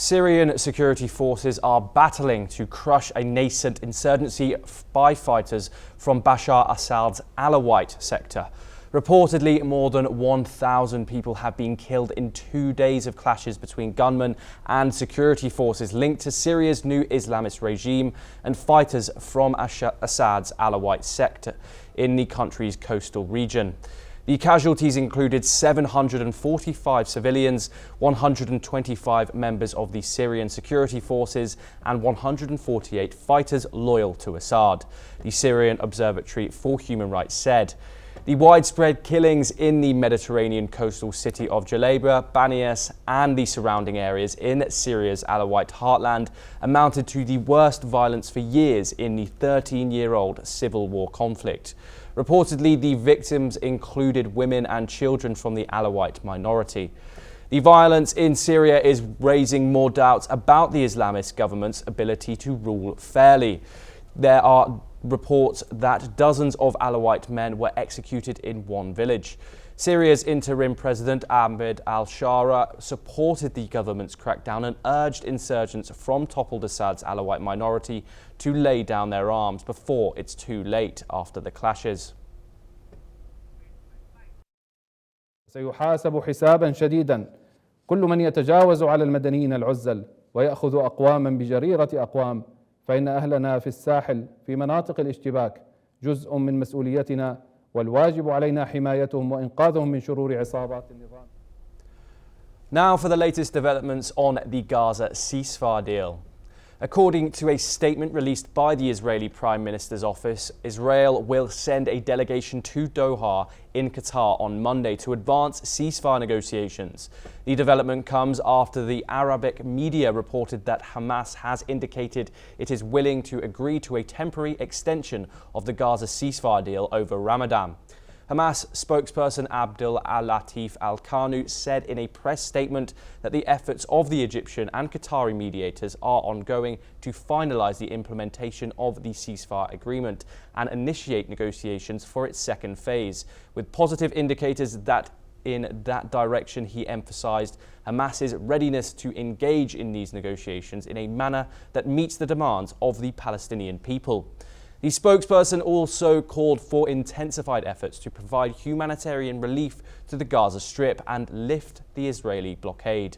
Syrian security forces are battling to crush a nascent insurgency by fighters from Bashar al-Assad's Alawite sector. Reportedly, more than 1,000 people have been killed in 2 days of clashes between gunmen and security forces linked to Syria's new Islamist regime and fighters from Assad's Alawite sector in the country's coastal region. The casualties included 745 civilians, 125 members of the Syrian security forces, and 148 fighters loyal to Assad, the Syrian Observatory for Human Rights said. The widespread killings in the Mediterranean coastal city of Jalaba, Banias, and the surrounding areas in Syria's Alawite heartland amounted to the worst violence for years in the 13-year-old civil war conflict. Reportedly, the victims included women and children from the Alawite minority. The violence in Syria is raising more doubts about the Islamist government's ability to rule fairly. There are reports that dozens of Alawite men were executed in one village. Syria's interim president Ahmed al-Shara supported the government's crackdown and urged insurgents from toppled Assad's Alawite minority to lay down their arms before it's too late after the clashes. سيحاسب حسابا شديدا كل من يتجاوز على المدنيين العزل ويأخذ أقواما بجريرة أقوام فإن أهلنا في الساحل في مناطق الاشتباك جزء من مسؤوليتنا والواجب علينا حمايتهم وإنقاذهم من شرور عصابات النظام. Now for the latest developments on the Gaza ceasefire deal. According to a statement released by the Israeli Prime Minister's office, Israel will send a delegation to Doha in Qatar on Monday to advance ceasefire negotiations. The development comes after the Arabic media reported that Hamas has indicated it is willing to agree to a temporary extension of the Gaza ceasefire deal over Ramadan. Hamas spokesperson Abdul al-Latif al-Kanu said in a press statement that the efforts of the Egyptian and Qatari mediators are ongoing to finalize the implementation of the ceasefire agreement and initiate negotiations for its second phase, with positive indicators that in that direction. He emphasized Hamas's readiness to engage in these negotiations in a manner that meets the demands of the Palestinian people. The spokesperson also called for intensified efforts to provide humanitarian relief to the Gaza Strip and lift the Israeli blockade.